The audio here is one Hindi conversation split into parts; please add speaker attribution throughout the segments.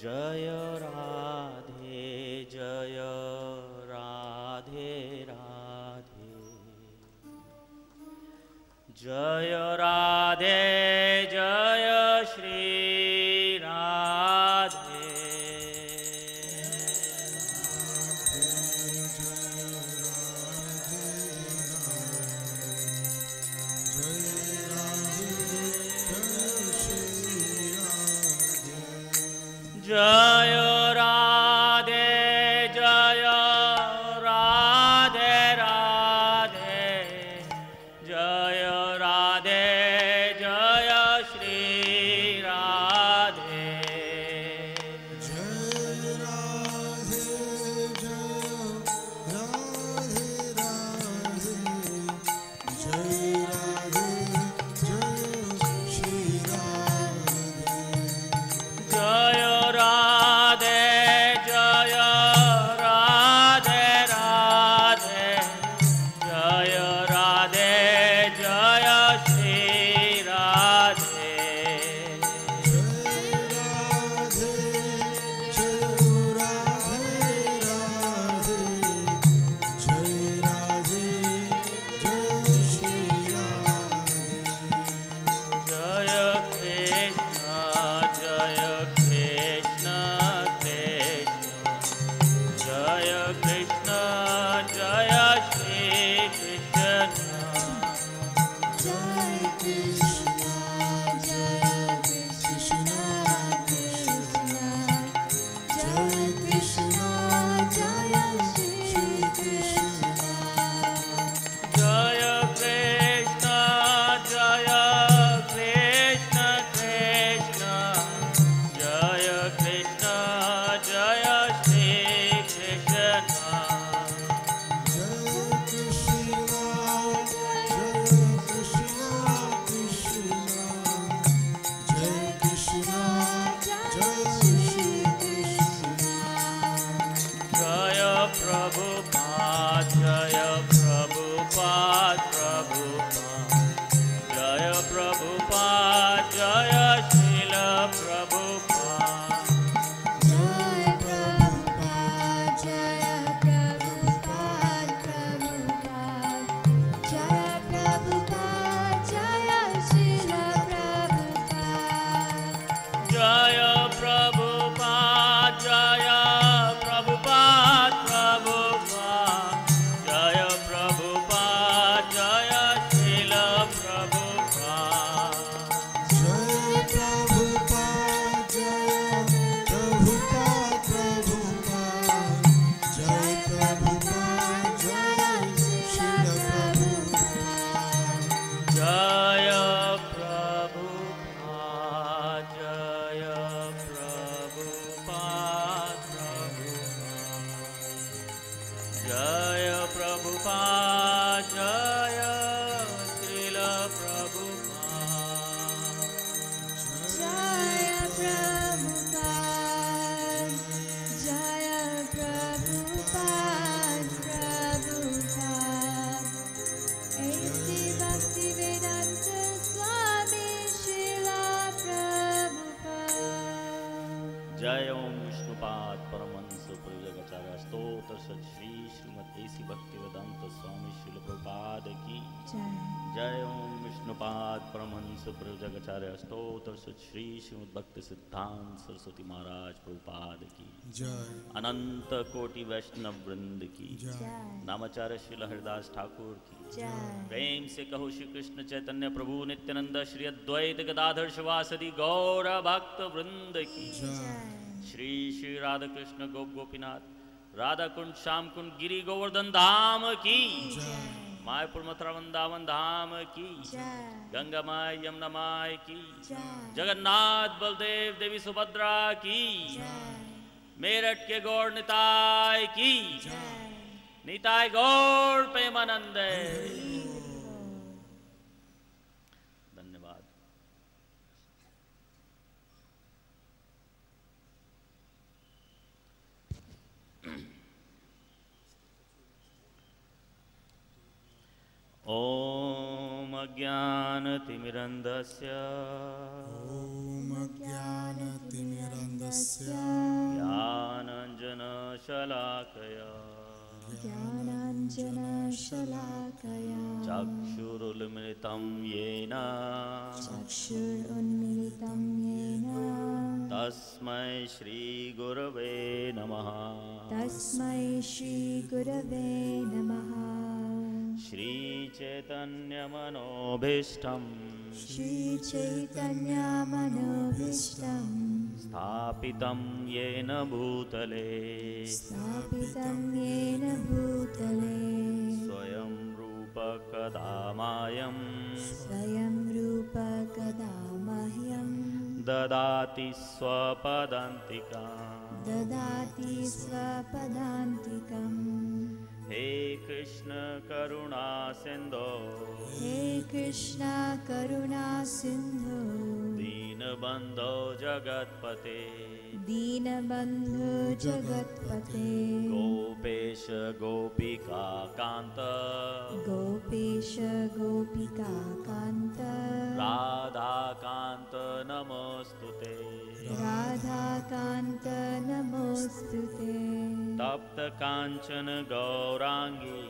Speaker 1: जय राधे जय राधे राधे जय राधे जय श्री राधे जय राधे जय राधे राधे जय राधे जय श्री राधे
Speaker 2: जय राधे जय राधे श्री राधे
Speaker 1: जय राधे जय राधे राधे जय राधे जय श्री राधे जय कृष्ण कृष्ण जय कृष्ण जय श्री कृष्ण
Speaker 2: जय कृष्ण जय कृष्ण जय श्री कृष्ण
Speaker 1: जय कृष्ण जय कृष्ण कृष्ण जय कृष्ण जय श्री कृष्ण
Speaker 2: जय कृष्ण जय कृष्ण जय श्री कृष्ण
Speaker 1: जय प्रभुपाद जय प्रभुपाद जय प्रभुपाद जय श्रील प्रभुपाद
Speaker 2: जय प्रभुपाद जय प्रभुपाद जय प्रभुपाद जय श्रील प्रभुपाद
Speaker 1: जय प्रभुपाद जय प्रभुपाद जय प्रभुपाद जय श्रील प्रभुपाद
Speaker 2: जय प्रभुपाद जय प्रभुपाद जय प्रभुपाद जय श्रील प्रभुपाद
Speaker 1: जय प्रभुपाद जय प्रभुपाद जय प्रभुपाद जय श्रील प्रभुपाद
Speaker 2: जय प्रभुपाद जय प्रभुपाद ऐसी भक्ति वेदांत स्वामी श्रीला प्रभुपाद
Speaker 1: जय ओम विष्णुपाद परमहंस प्रयोगाचार्य स्तोत्र सत श्री श्रीमद ऐसी भक्ति वेदांत स्वामी श्रील प्रभुपाद की
Speaker 2: जय
Speaker 1: जय ओम विष्णु विष्णुपाद परमहंस प्रयोजकाचार्य अष्टोत्तर श्री श्रीमद् भक्ति सिद्धांत सरस्वती महाराज प्रभुपाद की
Speaker 3: जय।
Speaker 1: अनंत कोटि वैष्णव वृंद की
Speaker 2: जय।
Speaker 1: नामाचार्य श्रील हरिदास ठाकुर की
Speaker 2: जय।
Speaker 1: प्रेम से कहो श्री कृष्ण चैतन्य प्रभु नित्यानंद श्री अद्वैत गदाधर शिवासदि गौर भक्त वृंद की श्री श्री राधा कृष्ण गोप गोपीनाथ राधा कुंड श्याम कुंड गिरी गोवर्धन धाम की मायपुर मथुरा वृंदावन धाम की गंगा माय यमुना माय की जगन्नाथ बलदेव देवी सुभद्रा की मेरठ के गौर निताय की निताय गौर प्रेमानंद। धन्यवाद। ॐ अज्ञानतिमिरन्धस्य ज्ञानाञ्जनशलाकया चक्षुरुन्मिलितं येन तस्मै श्रीगुरवे नमः। श्रीचैतन्यमनोभीष्टं स्थापितं येन भूतले स्वयं रूप कदा मह्यं ददाति स्वपदान्तिकम्। हे कृष्ण करुणा सिंधो दीनबंधो जगत्पते गोपेश गोपिका कांत राधा कांत नमोस्तुते तप्त कांचन गौरांगी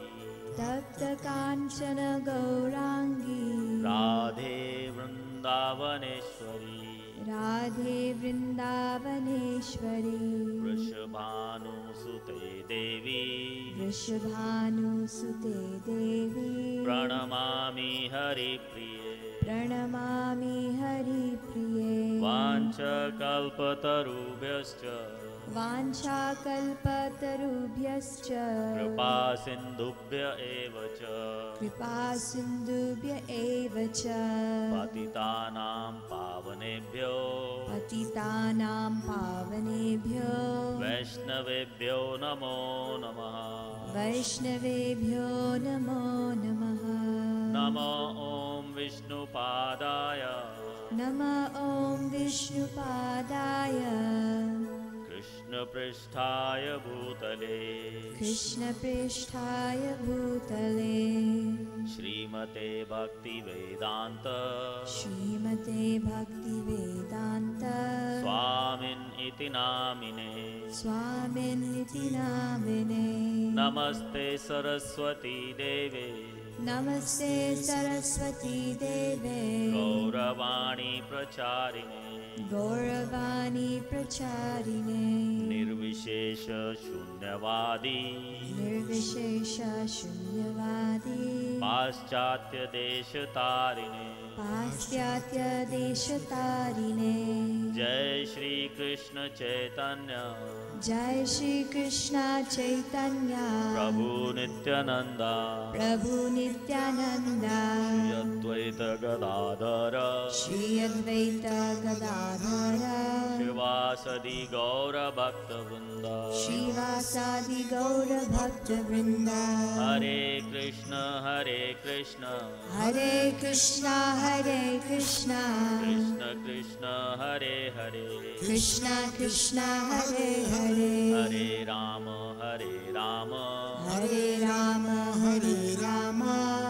Speaker 1: राधे वृंदावनेश्वरी वृषभानुसुते देवी प्रणमामि हरिप्रिये वाञ्छकल्पतरुभ्यश्च कृपा सिन्धुभ्य एव च पतितानां पावनेभ्यो वैष्णवेभ्यो नमो नमः। नमो ॐ विष्णुपादाय कृष्णपृष्ठाय भूतले श्रीमते भक्तिवेदांत स्वामिनिति नामिने नमस्ते सरस्वती देवे गौरवाणी प्रचारिणे निर्विशेष शून्यवादी पाश्चात्य देशतारिणे जय श्री कृष्ण चैतन्य प्रभु नित्यानंद श्री अद्वैत गदाधर शिवासादि गौर भक्त वृंद हरे कृष्ण कृष्ण कृष्ण कृष्ण हरे हरे हरे राम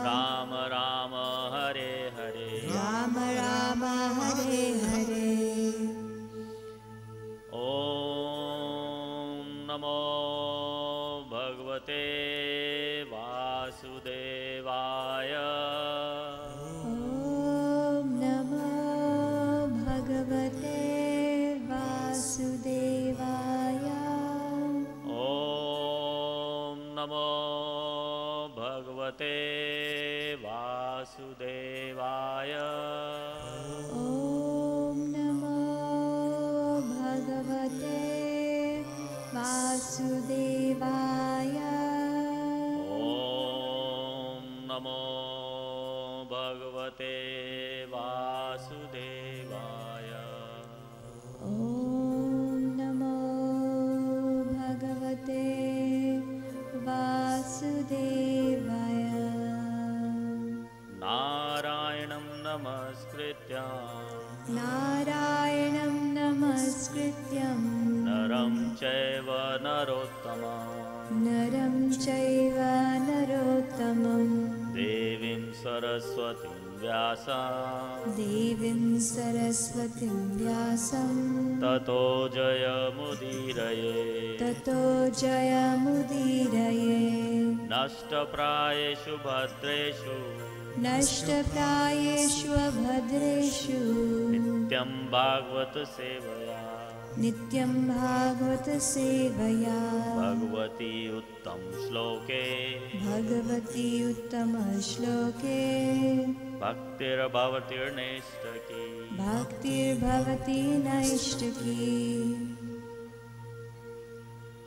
Speaker 1: राम राम हरे हरे ओम नमो भगवते वासुदेवाय। वासुदेवाय।
Speaker 2: ॐ नमो भगवते वासुदेवाय।
Speaker 1: ॐ नमो भगवते वासुदेवाय।
Speaker 2: ॐ नमो भगवते वासुदेवाय।
Speaker 1: नारायणं नमस्कृत्य
Speaker 2: नारायणं नमस्कृत्यं
Speaker 1: नरं चैव नरोत्तमं
Speaker 2: नरं चैव नरोत्तमं
Speaker 1: देवीं सरस्वतीं व्यासं
Speaker 2: देवीं सरस्वतीं व्यासं
Speaker 1: ततो जयमुदीरये।
Speaker 2: ततो जयमुदीरये।
Speaker 1: नष्टप्रायेषु भद्रेषु
Speaker 2: नष्टप्रायेषु भद्रेषु
Speaker 1: नित्यं भागवत सेवया
Speaker 2: नित्यं भागवत सेवया
Speaker 1: भगवती उत्तम श्लोके
Speaker 2: भगवती उत्तमश्लोके
Speaker 1: भक्तिर्भवतिर्नैष्ठकी
Speaker 2: भक्तिर्भवति नैष्ठिकी।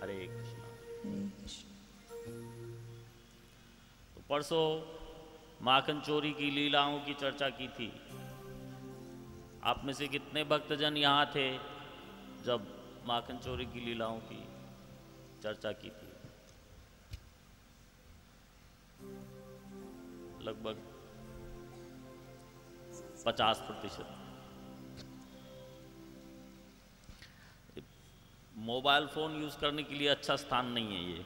Speaker 1: हरे कृष्ण।
Speaker 2: हरे कृष्ण।
Speaker 1: तो परसों माखन चोरी की लीलाओं की चर्चा की थी। आप में से कितने भक्तजन यहाँ थे जब माखन चोरी की लीलाओं की चर्चा की थी? लगभग 50%। मोबाइल फोन यूज करने के लिए अच्छा स्थान नहीं है ये।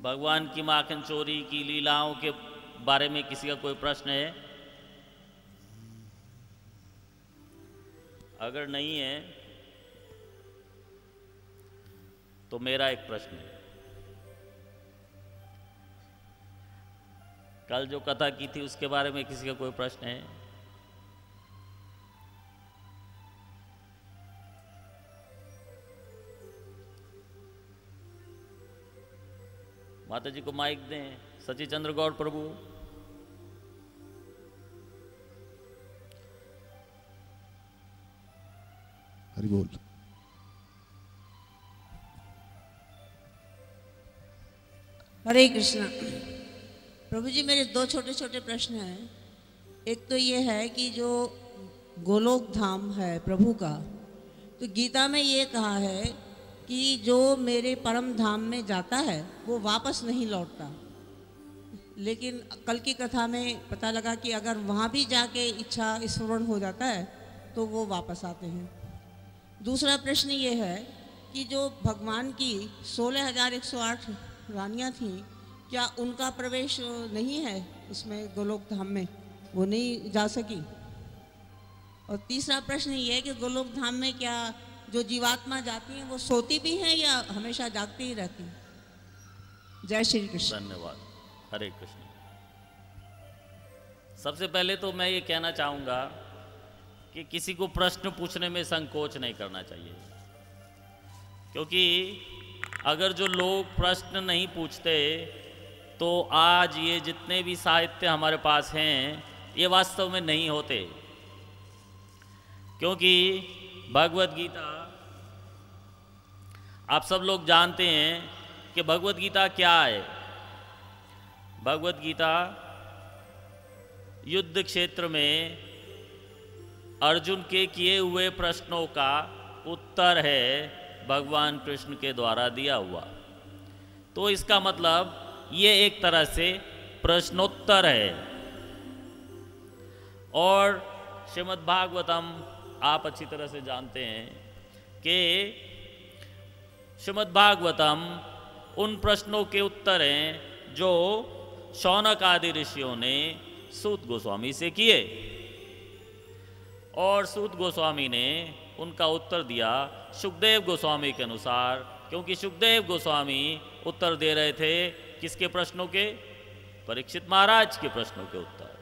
Speaker 1: भगवान की माखन चोरी की लीलाओं के बारे में किसी का कोई प्रश्न है? अगर नहीं है तो मेरा एक प्रश्न है। कल जो कथा की थी उसके बारे में किसी का कोई प्रश्न है? माता जी को माइक दें। सची चंद्र गौड़ प्रभु।
Speaker 3: हरि बोल।
Speaker 4: हरे कृष्णा। प्रभु जी, मेरे दो छोटे छोटे प्रश्न हैं। एक तो ये है कि जो गोलोक धाम है प्रभु का, तो गीता में ये कहा है कि जो मेरे परम धाम में जाता है वो वापस नहीं लौटता। लेकिन कल की कथा में पता लगा कि अगर वहाँ भी जाके इच्छा स्मरण हो जाता है तो वो वापस आते हैं। दूसरा प्रश्न ये है कि जो भगवान की 16,108 रानियाँ थीं, क्या उनका प्रवेश नहीं है उसमें गोलोक धाम में? वो नहीं जा सकी। और तीसरा प्रश्न ये है कि गोलोक धाम में क्या जो जीवात्मा जाती हैं वो सोती भी हैं या हमेशा जागती ही रहती हैं? जय श्री कृष्ण।
Speaker 1: धन्यवाद। हरे कृष्ण। सबसे पहले तो मैं ये कहना चाहूँगा कि किसी को प्रश्न पूछने में संकोच नहीं करना चाहिए, क्योंकि अगर जो लोग प्रश्न नहीं पूछते तो आज ये जितने भी साहित्य हमारे पास हैं ये वास्तव में नहीं होते। क्योंकि भगवत गीता आप सब लोग जानते हैं कि भगवत गीता क्या है। भगवत गीता युद्ध क्षेत्र में अर्जुन के किए हुए प्रश्नों का उत्तर है, भगवान कृष्ण के द्वारा दिया हुआ। तो इसका मतलब ये एक तरह से प्रश्नोत्तर है। और श्रीमद् भागवतम आप अच्छी तरह से जानते हैं कि श्रीमद् भागवतम उन प्रश्नों के उत्तर हैं जो शौनक आदि ऋषियों ने सूत गोस्वामी से किए, और सूत गोस्वामी ने उनका उत्तर दिया सुखदेव गोस्वामी के अनुसार, क्योंकि सुखदेव गोस्वामी उत्तर दे रहे थे किसके प्रश्नों के? परीक्षित महाराज के प्रश्नों के उत्तर।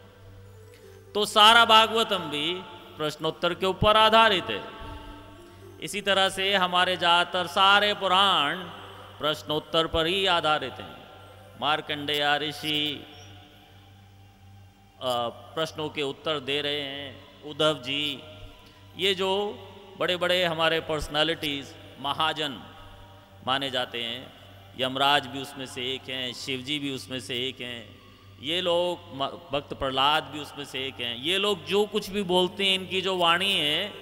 Speaker 1: तो सारा भागवतम भी प्रश्नोत्तर के ऊपर आधारित है। इसी तरह से हमारे ज़्यादातर सारे पुराण प्रश्नोत्तर पर ही आधारित हैं। मार्कंडेय ऋषि प्रश्नों के उत्तर दे रहे हैं। उद्धव जी, ये जो बड़े बड़े हमारे पर्सनालिटीज़ महाजन माने जाते हैं, यमराज भी उसमें से एक हैं, शिव जी भी उसमें से एक हैं, ये लोग, भक्त प्रहलाद भी उसमें से एक हैं। ये लोग जो कुछ भी बोलते हैं, इनकी जो वाणी है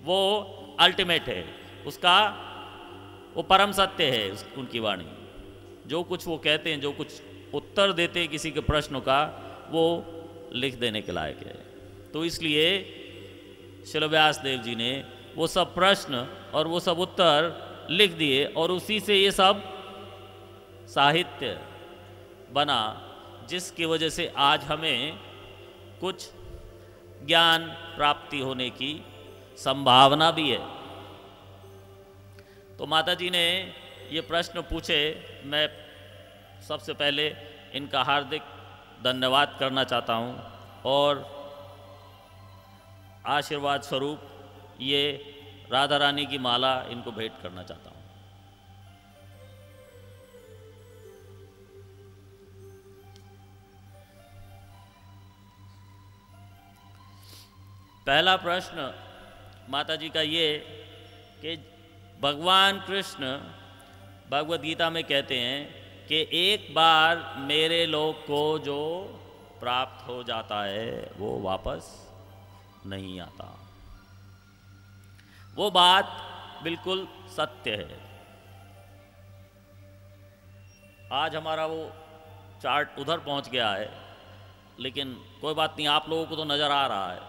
Speaker 1: वो अल्टीमेट है, उसका वो परम सत्य है। उनकी वाणी, जो कुछ वो कहते हैं, जो कुछ उत्तर देते हैं किसी के प्रश्नों का, वो लिख देने के लायक है। तो इसलिए श्रील व्यास देव जी ने वो सब प्रश्न और वो सब उत्तर लिख दिए और उसी से ये सब साहित्य बना, जिसकी वजह से आज हमें कुछ ज्ञान प्राप्ति होने की संभावना भी है। तो माता जी ने ये प्रश्न पूछे, मैं सबसे पहले इनका हार्दिक धन्यवाद करना चाहता हूँ और आशीर्वाद स्वरूप ये राधा रानी की माला इनको भेंट करना चाहता हूँ। पहला प्रश्न माता जी का ये कि भगवान कृष्ण भगवद गीता में कहते हैं कि एक बार मेरे लोक को जो प्राप्त हो जाता है वो वापस नहीं आता। वो बात बिल्कुल सत्य है। आज हमारा वो चार्ट उधर पहुंच गया है, लेकिन कोई बात नहीं, आप लोगों को तो नज़र आ रहा है।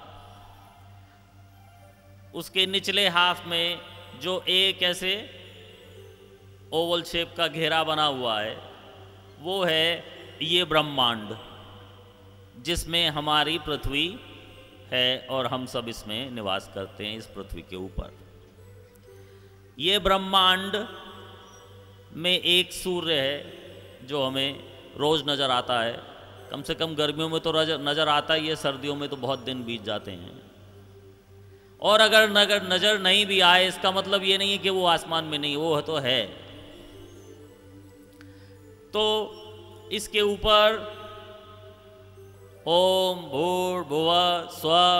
Speaker 1: उसके निचले हाफ में जो एक ऐसे ओवल शेप का घेरा बना हुआ है, वो है ये ब्रह्मांड, जिसमें हमारी पृथ्वी है और हम सब इसमें निवास करते हैं, इस पृथ्वी के ऊपर। ये ब्रह्मांड में एक सूर्य है जो हमें रोज़ नज़र आता है। कम से कम गर्मियों में तो नज़र आता ही है, सर्दियों में तो बहुत दिन बीत जाते हैं। और अगर नज़र नहीं भी आए, इसका मतलब ये नहीं है कि वो आसमान में नहीं, वो तो है। तो इसके ऊपर ओम भूर्भुवः स्वः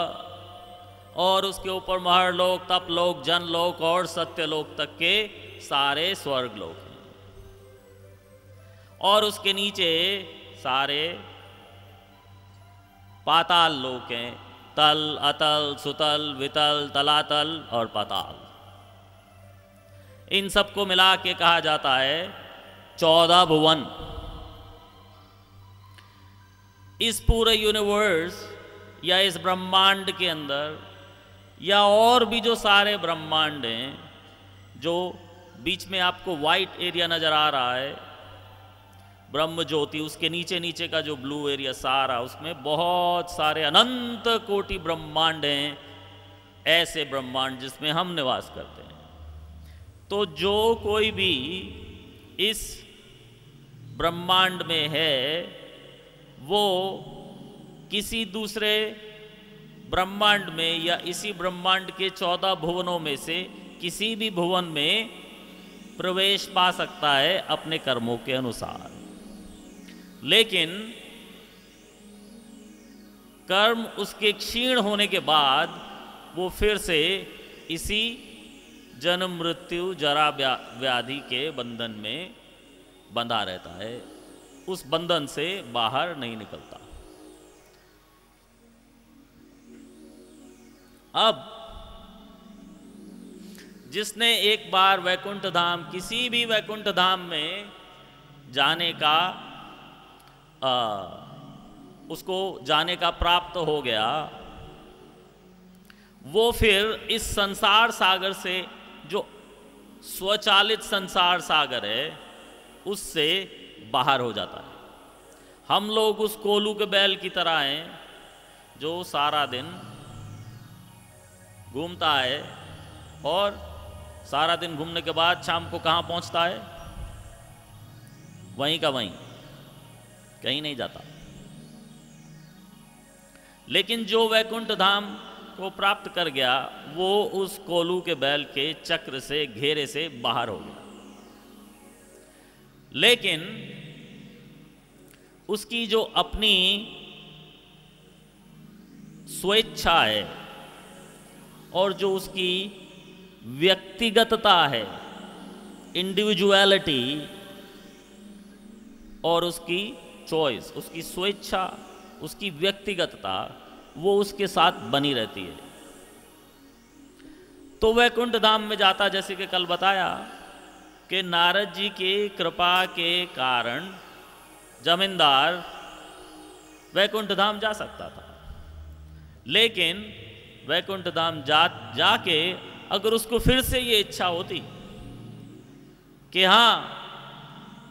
Speaker 1: और उसके ऊपर महर्लोक, तपलोक, जनलोक और सत्यलोक तक के सारे स्वर्ग लोक हैं। और उसके नीचे सारे पाताल लोक हैं, तल, अतल, सुतल, वितल, तलातल और पाताल। इन सबको मिला के कहा जाता है 14 भुवन। इस पूरे यूनिवर्स या इस ब्रह्मांड के अंदर या और भी जो सारे ब्रह्मांड हैं, जो बीच में आपको वाइट एरिया नज़र आ रहा है ब्रह्म ज्योति, उसके नीचे नीचे का जो ब्लू एरिया सारा, उसमें बहुत सारे अनंत कोटि ब्रह्मांड हैं, ऐसे ब्रह्मांड जिसमें हम निवास करते हैं। तो जो कोई भी इस ब्रह्मांड में है, वो किसी दूसरे ब्रह्मांड में या इसी ब्रह्मांड के 14 भुवनों में से किसी भी भुवन में प्रवेश पा सकता है अपने कर्मों के अनुसार। लेकिन कर्म उसके क्षीण होने के बाद वो फिर से इसी जन्म मृत्यु जरा व्याधि के बंधन में बंधा रहता है, उस बंधन से बाहर नहीं निकलता। अब जिसने एक बार वैकुंठ धाम, किसी भी वैकुंठ धाम में जाने का उसको जाने का प्राप्त हो गया, वो फिर इस संसार सागर से, जो स्वचालित संसार सागर है, उससे बाहर हो जाता है। हम लोग उस कोलू के बैल की तरह हैं जो सारा दिन घूमता है और सारा दिन घूमने के बाद शाम को कहाँ पहुँचता है? वहीं का वहीं, कहीं नहीं जाता। लेकिन जो वैकुंठ धाम को प्राप्त कर गया, वो उस कोलू के बैल के चक्र से, घेरे से बाहर हो गया। लेकिन उसकी जो अपनी स्वेच्छा है और जो उसकी व्यक्तिगतता है, इंडिविजुअलिटी, और उसकी चॉइस, उसकी स्वेच्छा, उसकी व्यक्तिगतता, वो उसके साथ बनी रहती है। तो वैकुंठ धाम में जाता, जैसे कि कल बताया कि नारद जी के कृपा के कारण जमींदार वैकुंठ धाम जा सकता था, लेकिन वैकुंठ धाम जाके अगर उसको फिर से ये इच्छा होती कि हाँ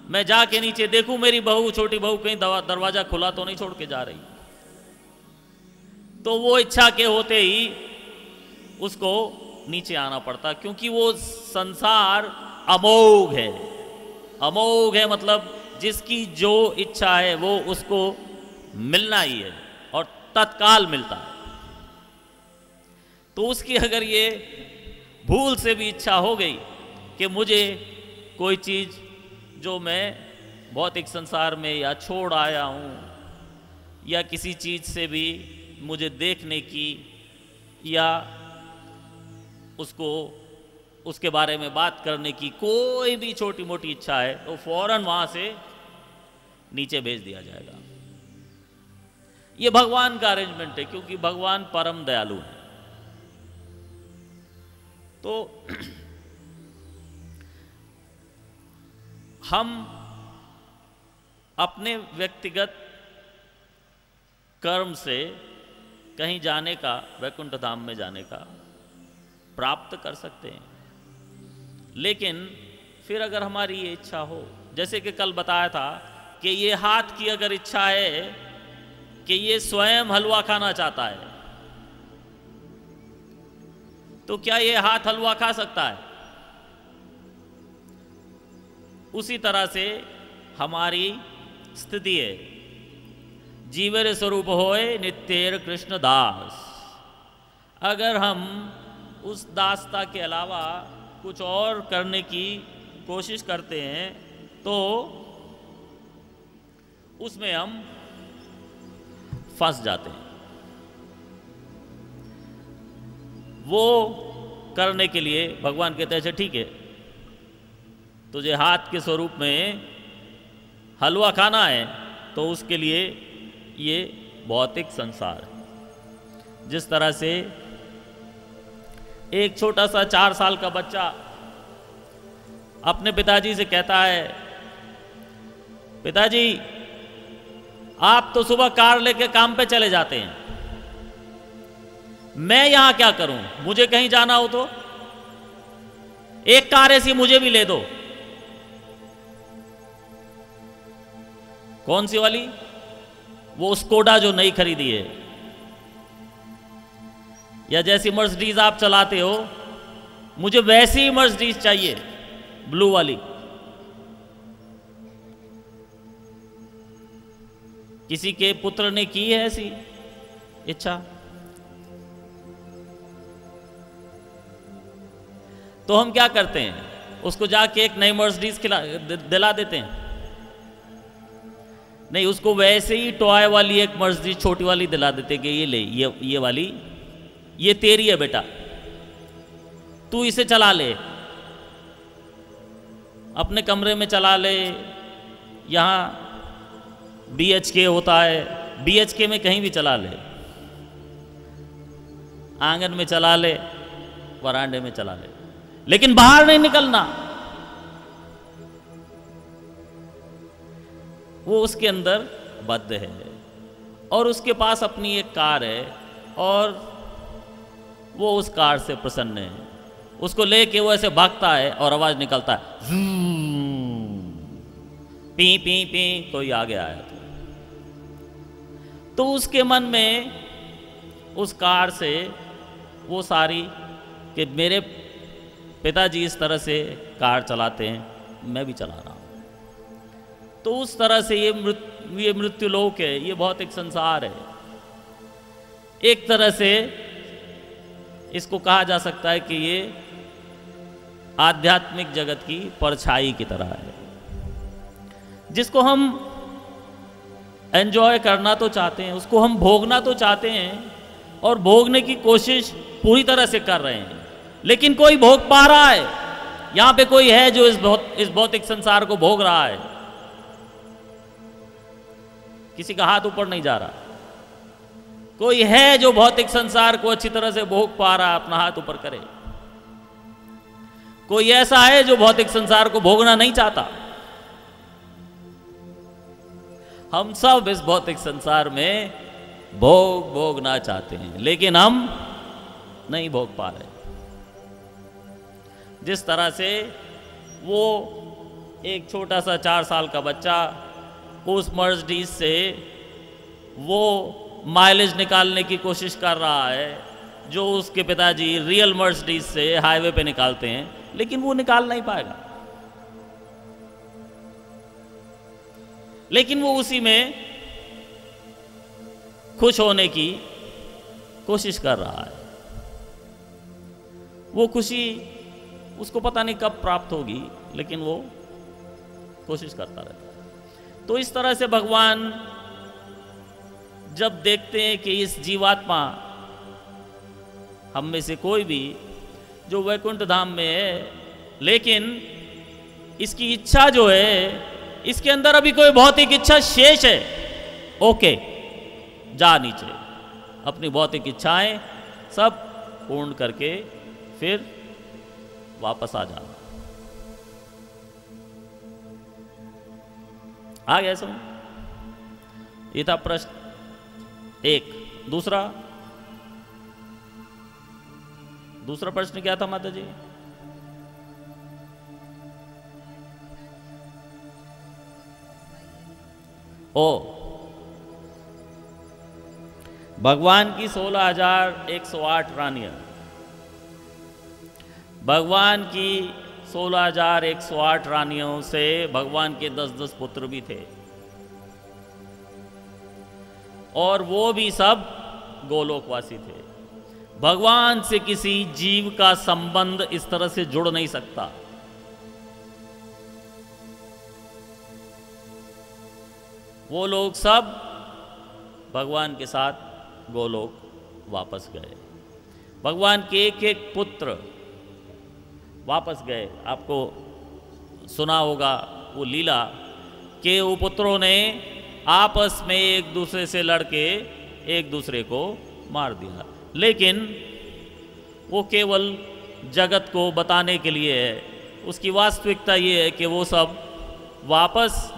Speaker 1: मैं जाके नीचे देखूं मेरी बहू, छोटी बहू कहीं दरवाजा खुला तो नहीं छोड़ के जा रही, तो वो इच्छा के होते ही उसको नीचे आना पड़ता, क्योंकि वो संसार अमोघ है। अमोघ है मतलब जिसकी जो इच्छा है वो उसको मिलना ही है और तत्काल मिलता है। तो उसकी अगर ये भूल से भी इच्छा हो गई कि मुझे कोई चीज़ जो मैं भौतिक संसार में या छोड़ आया हूँ, या किसी चीज़ से भी मुझे देखने की या उसको उसके बारे में बात करने की कोई भी छोटी मोटी इच्छा है, तो फौरन वहाँ से नीचे भेज दिया जाएगा। ये भगवान का अरेंजमेंट है, क्योंकि भगवान परम दयालु है। तो हम अपने व्यक्तिगत कर्म से कहीं जाने का, वैकुंठ धाम में जाने का प्राप्त कर सकते हैं, लेकिन फिर अगर हमारी ये इच्छा हो, जैसे कि कल बताया था कि ये हाथ की अगर इच्छा है कि ये स्वयं हलवा खाना चाहता है, तो क्या ये हाथ हलवा खा सकता है? उसी तरह से हमारी स्थिति है, जीवर स्वरूप होए नित्यर कृष्ण दास। अगर हम उस दासता के अलावा कुछ और करने की कोशिश करते हैं तो उसमें हम फंस जाते हैं। वो करने के लिए भगवान कहते हैं, अच्छा ठीक है, तुझे हाथ के स्वरूप में हलवा खाना है, तो उसके लिए ये भौतिक संसार है। जिस तरह से एक छोटा सा 4 साल का बच्चा अपने पिताजी से कहता है, पिताजी आप तो सुबह कार लेके काम पे चले जाते हैं, मैं यहां क्या करूं? मुझे कहीं जाना हो तो एक कार ऐसी मुझे भी ले दो। कौन सी वाली? वो स्कोडा जो नई खरीदी है, या जैसी मर्सिडीज आप चलाते हो, मुझे वैसी मर्सिडीज चाहिए, ब्लू वाली। किसी के पुत्र ने की है ऐसी इच्छा? तो हम क्या करते हैं, उसको जाके एक नई मर्सिडीज दिला देते हैं? नहीं, उसको वैसे ही टॉय वाली एक मर्सिडीज छोटी वाली दिला देते कि ये ले, ये वाली ये तेरी है बेटा, तू इसे चला ले, अपने कमरे में चला ले। यहाँ BHK होता है, BHK में कहीं भी चला ले, आंगन में चला ले, वरांडे में चला ले, लेकिन बाहर नहीं निकलना। वो उसके अंदर बद्ध है और उसके पास अपनी एक कार है और वो उस कार से प्रसन्न है। उसको लेके वो ऐसे भागता है और आवाज निकलता है, पी पी पी, कोई आगे आया तो उसके मन में उस कार से वो सारी कि मेरे पिताजी इस तरह से कार चलाते हैं, मैं भी चला रहा हूं। तो उस तरह से ये मृत्यु लोक है, ये भौतिक संसार है। एक तरह से इसको कहा जा सकता है कि ये आध्यात्मिक जगत की परछाई की तरह है। जिसको हम एंजॉय करना तो चाहते हैं, उसको हम भोगना तो चाहते हैं और भोगने की कोशिश पूरी तरह से कर रहे हैं, लेकिन कोई भोग पा रहा है। यहां पे कोई है जो इस भौतिक संसार को भोग रहा है? किसी का हाथ ऊपर नहीं जा रहा। कोई है जो भौतिक संसार को अच्छी तरह से भोग पा रहा है? अपना हाथ ऊपर करे। कोई ऐसा है जो भौतिक संसार को भोगना नहीं चाहता? हम सब इस भौतिक संसार में भोगना चाहते हैं, लेकिन हम नहीं भोग पा रहे। जिस तरह से वो एक छोटा सा 4 साल का बच्चा उस मर्सिडीज से वो माइलेज निकालने की कोशिश कर रहा है जो उसके पिताजी रियल मर्सिडीज से हाईवे पे निकालते हैं, लेकिन वो निकाल नहीं पाएगा। लेकिन वो उसी में खुश होने की कोशिश कर रहा है। वो खुशी उसको पता नहीं कब प्राप्त होगी, लेकिन वो कोशिश करता रहता है। तो इस तरह से भगवान जब देखते हैं कि इस जीवात्मा, हम में से कोई भी जो वैकुंठ धाम में है, लेकिन इसकी इच्छा जो है, इसके अंदर अभी कोई भौतिक इच्छा शेष है, ओके, जा नीचे अपनी भौतिक इच्छाएं सब पूर्ण करके फिर वापस आ जाना। आ गया समझ? ये था प्रश्न एक। दूसरा प्रश्न क्या था माता जी? ओ, भगवान की 16,108 रानियां, भगवान की 16,108 रानियों से भगवान के 10-10 पुत्र भी थे, और वो भी सब गोलोकवासी थे। भगवान से किसी जीव का संबंध इस तरह से जुड़ नहीं सकता। वो लोग सब भगवान के साथ गोलोक वापस गए। भगवान के एक एक पुत्र वापस गए। आपको सुना होगा वो लीला कि वो पुत्रों ने आपस में एक दूसरे से लड़के एक दूसरे को मार दिया, लेकिन वो केवल जगत को बताने के लिए है। उसकी वास्तविकता ये है कि वो सब वापस